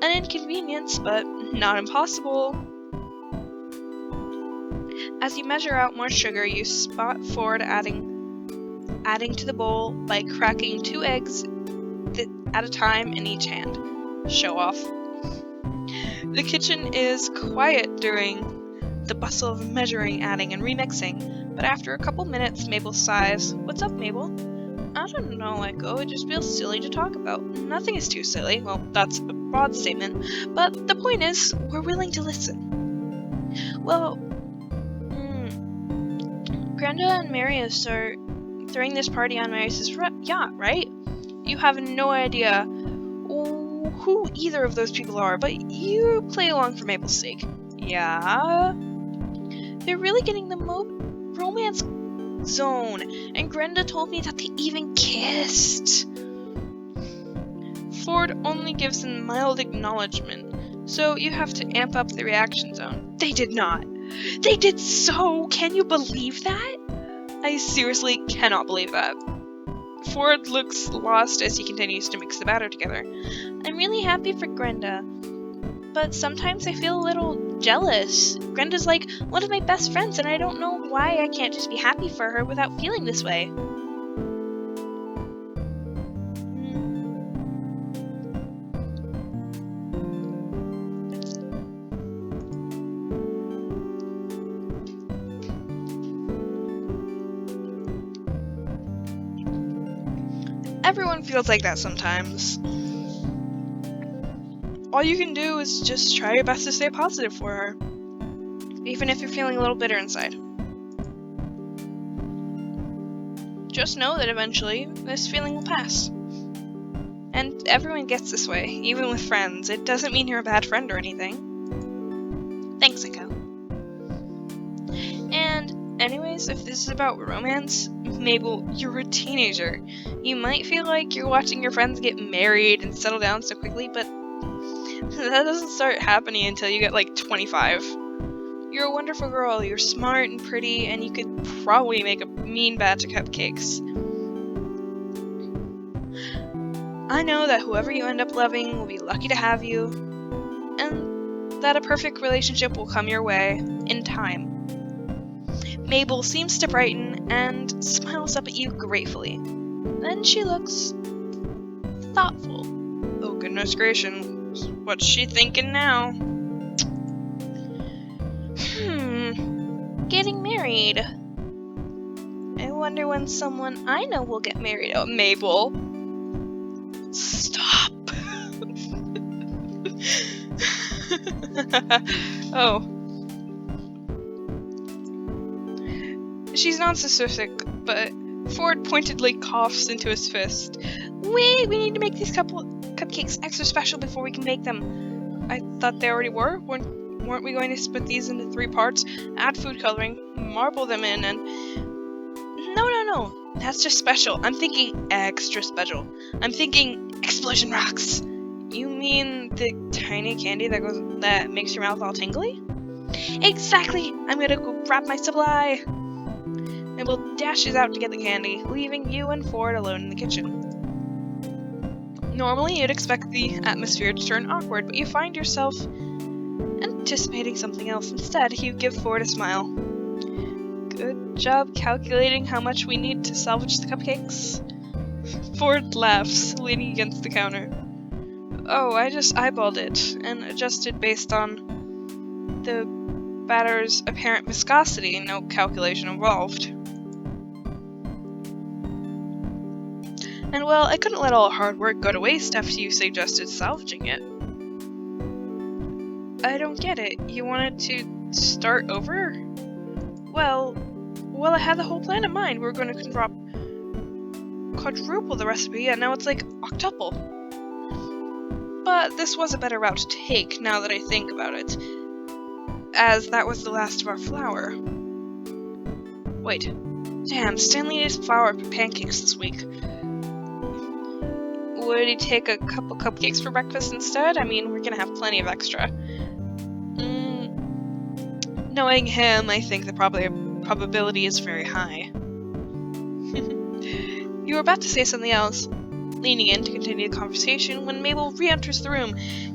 An inconvenience, but not impossible. As you measure out more sugar, you spot Ford adding to the bowl by cracking 2 eggs at a time in each hand. Show off. The kitchen is quiet during the bustle of measuring, adding, and remixing, but after a couple minutes, Mabel sighs. What's up, Mabel? I don't know, Echo. It just feels silly to talk about. Nothing is too silly. Well, that's a broad statement, but the point is, we're willing to listen. Well, Granda and Marius are throwing this party on Marius' yacht, right? You have no idea who either of those people are, but you play along for Mabel's sake. Yeah? They're really getting the romance zone, and Grenda told me that they even kissed. Ford only gives a mild acknowledgement, so you have to amp up the reaction zone. They did not. They did so! Can you believe that? I seriously cannot believe that. Ford looks lost as he continues to mix the batter together. I'm really happy for Grenda, but sometimes I feel a little jealous. Grenda's like one of my best friends, and I don't know why I can't just be happy for her without feeling this way. Everyone feels like that sometimes. All you can do is just try your best to stay positive for her, even if you're feeling a little bitter inside. Just know that eventually, this feeling will pass. And everyone gets this way, even with friends. It doesn't mean you're a bad friend or anything. Thanks, Echo. And anyways, if this is about romance, Mabel, you're a teenager. You might feel like you're watching your friends get married and settle down so quickly, but that doesn't start happening until you get like 25. You're a wonderful girl, you're smart and pretty, and you could probably make a mean batch of cupcakes. I know that whoever you end up loving will be lucky to have you, and that a perfect relationship will come your way in time. Mabel seems to brighten and smiles up at you gratefully. Then she looks thoughtful. Oh goodness gracious, what's she thinking now? Getting married. I wonder when someone I know will get married. Oh, Mabel. Stop. Oh. She's non-specific, but Ford pointedly coughs into his fist. Wait, we need to make these cupcakes extra special before we can make them. I thought they already were. Weren't we going to split these into 3 parts, add food coloring, marble them in, and... No. That's just special. I'm thinking extra special. I'm thinking explosion rocks. You mean the tiny candy that makes your mouth all tingly? Exactly! I'm gonna go grab my supply! Mabel dashes out to get the candy, leaving you and Ford alone in the kitchen. Normally, you'd expect the atmosphere to turn awkward, but you find yourself anticipating something else. Instead, you give Ford a smile. Good job calculating how much we need to salvage the cupcakes. Ford laughs, leaning against the counter. Oh, I just eyeballed it, and adjusted based on the batter's apparent viscosity, no calculation involved. And well, I couldn't let all hard work go to waste after you suggested salvaging it. I don't get it. You wanted to start over? Well, I had the whole plan in mind. We were going to quadruple the recipe, and now it's like octuple. But this was a better route to take, now that I think about it, as that was the last of our flour. Wait. Damn, Stanley needs flour for pancakes this week. Would he take a couple cupcakes for breakfast instead? I mean, we're gonna have plenty of extra. Knowing him, I think the probability is very high. You were about to say something else, leaning in to continue the conversation, when Mabel re-enters the room,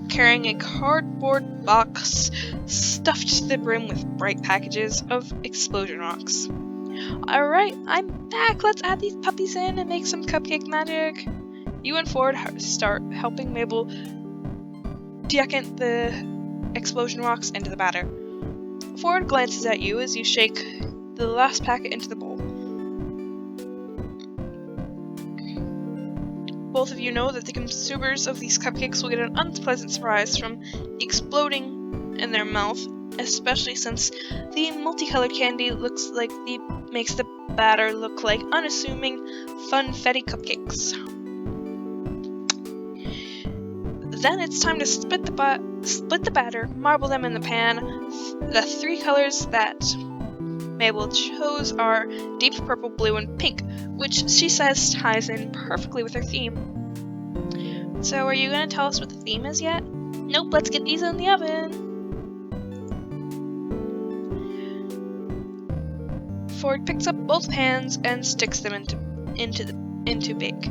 carrying a cardboard box stuffed to the brim with bright packages of explosion rocks. Alright, I'm back! Let's add these puppies in and make some cupcake magic! You and Ford start helping Mabel decant the explosion rocks into the batter. Ford glances at you as you shake the last packet into the bowl. Both of you know that the consumers of these cupcakes will get an unpleasant surprise from the exploding in their mouth, especially since the multicolored candy makes the batter look like unassuming, funfetti cupcakes. Then it's time to split the batter, marble them in the pan. The three colors that Mabel chose are deep purple, blue, and pink, which she says ties in perfectly with her theme. So are you going to tell us what the theme is yet? Nope, let's get these in the oven! Ford picks up both pans and sticks them into bake.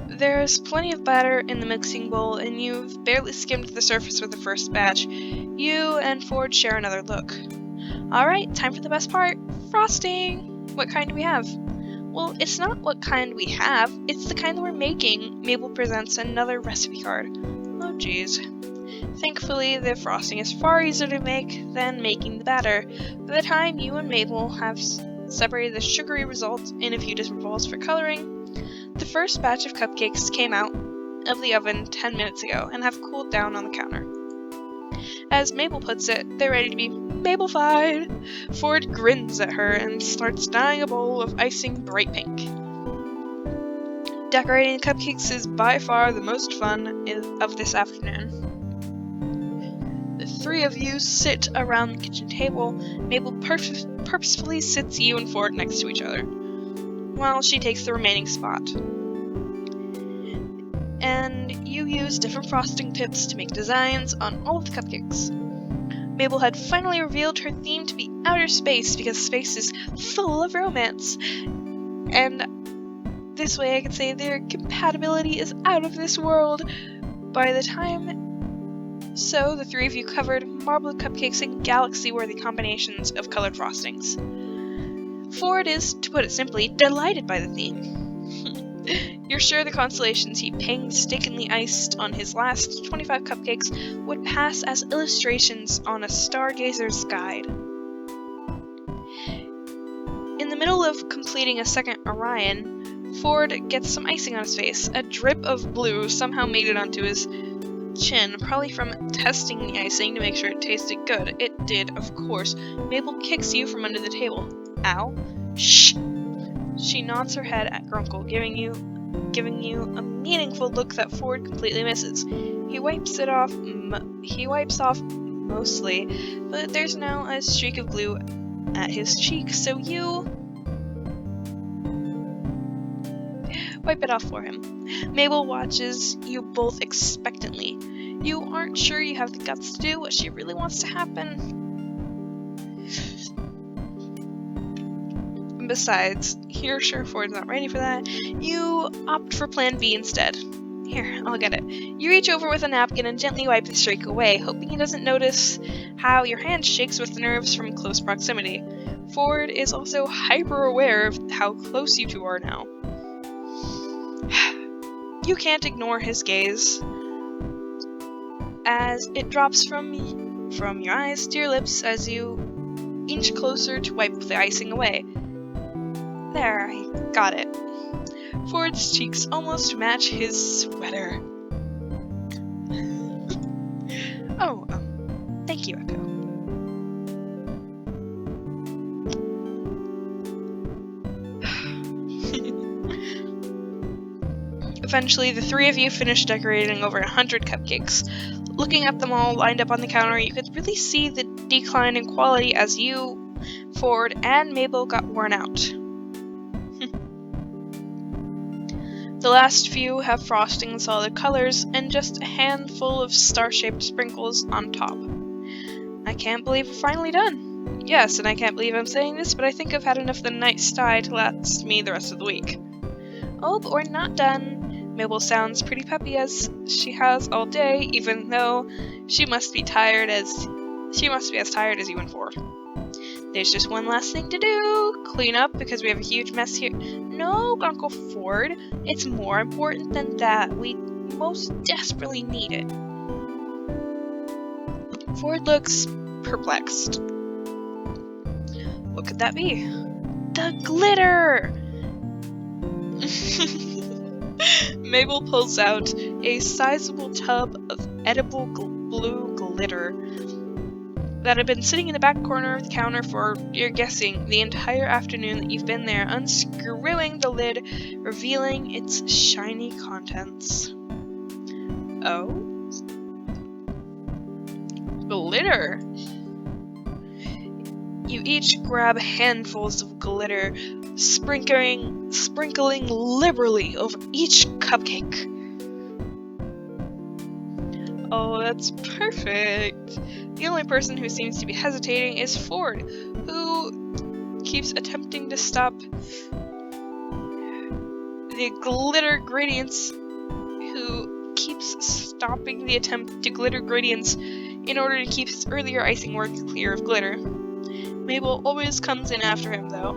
There's plenty of batter in the mixing bowl, and you've barely skimmed the surface with the first batch. You and Ford share another look. Alright, time for the best part. Frosting! What kind do we have? Well, it's not what kind we have, it's the kind that we're making. Mabel presents another recipe card. Oh jeez. Thankfully, the frosting is far easier to make than making the batter. By the time you and Mabel have separated the sugary result in a few different bowls for coloring, the first batch of cupcakes came out of the oven 10 minutes ago and have cooled down on the counter. As Mabel puts it, they're ready to be Mabel-fied. Ford grins at her and starts dyeing a bowl of icing bright pink. Decorating the cupcakes is by far the most fun of this afternoon. The three of you sit around the kitchen table. Mabel purposefully sits you and Ford next to each other, while she takes the remaining spot. And you use different frosting tips to make designs on all of the cupcakes. Mabel had finally revealed her theme to be outer space because space is full of romance. And this way I could say their compatibility is out of this world. By the time so, the three of you covered marbled cupcakes in galaxy-worthy combinations of colored frostings. Ford is, to put it simply, delighted by the theme. You're sure the constellations he painstakingly iced on his last 25 cupcakes would pass as illustrations on a stargazer's guide. In the middle of completing a second Orion, Ford gets some icing on his face. A drip of blue somehow made it onto his chin, probably from testing the icing to make sure it tasted good. It did, of course. Mabel kicks you from under the table. Ow. Shh! She nods her head at Grunkle, giving you a meaningful look that Ford completely misses. He wipes off mostly, but there's now a streak of blue at his cheek, so you wipe it off for him. Mabel watches you both expectantly. You aren't sure you have the guts to do what she really wants to happen. Besides, you're sure Ford's not ready for that. You opt for plan B instead. Here, I'll get it. You reach over with a napkin and gently wipe the streak away, hoping he doesn't notice how your hand shakes with the nerves from close proximity. Ford is also hyper aware of how close you two are now. You can't ignore his gaze as it drops from your eyes to your lips as you inch closer to wipe the icing away. There, I got it. Ford's cheeks almost match his sweater. Oh, thank you, Echo. Eventually, the three of you finish decorating over 100 cupcakes. Looking at them all lined up on the counter, you could really see the decline in quality as you, Ford, and Mabel got worn out. The last few have frosting in solid colors, and just a handful of star-shaped sprinkles on top. I can't believe we're finally done. Yes, and I can't believe I'm saying this, but I think I've had enough of the night sky to last me the rest of the week. Oh, but we're not done. Mabel sounds pretty peppy as she has all day, even though she must be as tired as you and Ford. There's just one last thing to do. Clean up because we have a huge mess here. No, Uncle Ford. It's more important than that. We most desperately need it. Ford looks perplexed. What could that be? The glitter! Mabel pulls out a sizable tub of edible blue glitter that had been sitting in the back corner of the counter for, you're guessing, the entire afternoon that you've been there, unscrewing the lid, revealing its shiny contents. Oh? Glitter! You each grab handfuls of glitter, sprinkling liberally over each cupcake. Oh, that's perfect. The only person who seems to be hesitating is Ford, who keeps attempting to stop the glitter gradients, the attempt to glitter gradients in order to keep his earlier icing work clear of glitter. Mabel always comes in after him, though,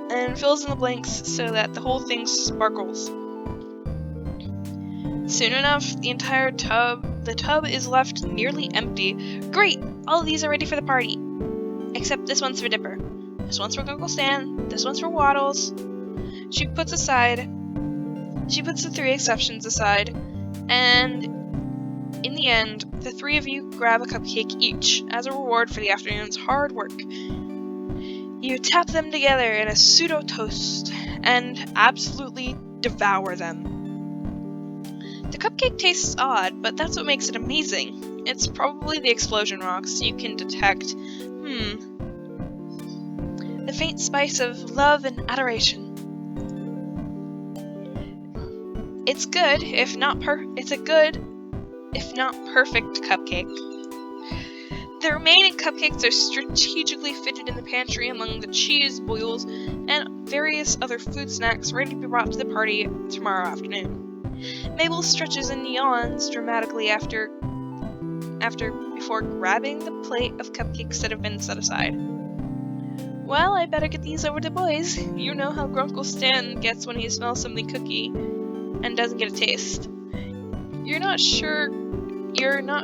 and fills in the blanks so that the whole thing sparkles. Soon enough, the tub is left nearly empty. Great! All of these are ready for the party. Except this one's for Dipper. This one's for Uncle Stan. This one's for Waddles. She puts the three exceptions aside, and in the end, the three of you grab a cupcake each as a reward for the afternoon's hard work. You tap them together in a pseudo toast and absolutely devour them. The cupcake tastes odd, but that's what makes it amazing. It's probably the explosion rocks you can detect. The faint spice of love and adoration. It's good, if not perfect cupcake. The remaining cupcakes are strategically fitted in the pantry among the cheese boils and various other food snacks ready to be brought to the party tomorrow afternoon. Mabel stretches and yawns dramatically before grabbing the plate of cupcakes that have been set aside. Well, I better get these over to the boys. You know how Grunkle Stan gets when he smells something cookie and doesn't get a taste. You're not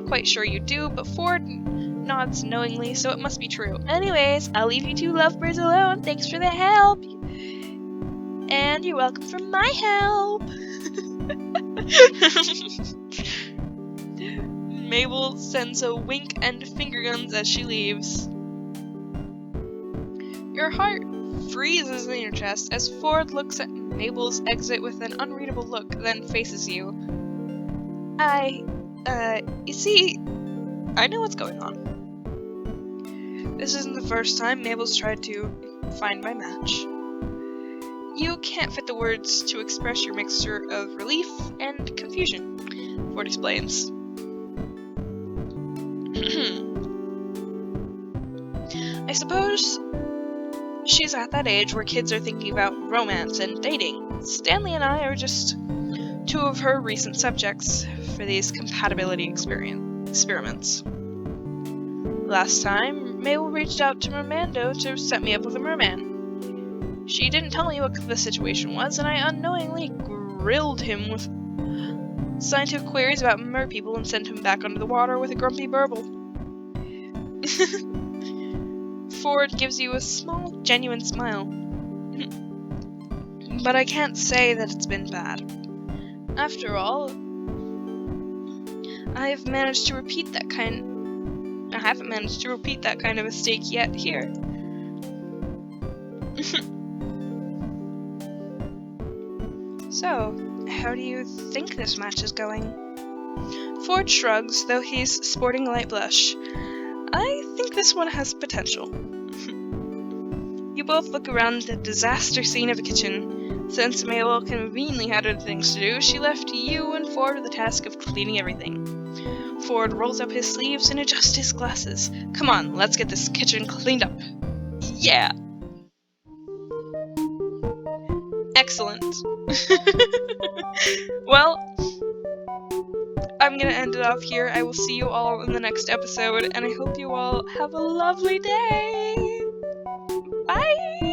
quite sure you do, but Ford nods knowingly, so it must be true. Anyways, I'll leave you two lovebirds alone. Thanks for the help. And you're welcome for my help. Mabel sends a wink and finger guns as she leaves. Your heart freezes in your chest as Ford looks at Mabel's exit with an unreadable look, then faces you. You see, I know what's going on. This isn't the first time Mabel's tried to find my match. You can't fit the words to express your mixture of relief and confusion, Ford explains. I suppose she's at that age where kids are thinking about romance and dating. Stanley and I are just two of her recent subjects for these compatibility experiments. Last time, Mabel reached out to Mermando to set me up with a merman. She didn't tell me what the situation was, and I unknowingly grilled him with scientific queries about merpeople and sent him back under the water with a grumpy burble. Ford gives you a small, genuine smile. But I can't say that it's been bad. After all, I haven't managed to repeat that kind of mistake yet here. So, How do you think this match is going? Ford shrugs, though he's sporting a light blush. I think this one has potential. You both look around the disaster scene of the kitchen. Since Mabel conveniently had other things to do, she left you and Ford with the task of cleaning everything. Ford rolls up his sleeves and adjusts his glasses. Come on, let's get this kitchen cleaned up. Yeah! Excellent. Well, I'm gonna end it off here. I will see you all in the next episode, and I hope you all have a lovely day. Bye!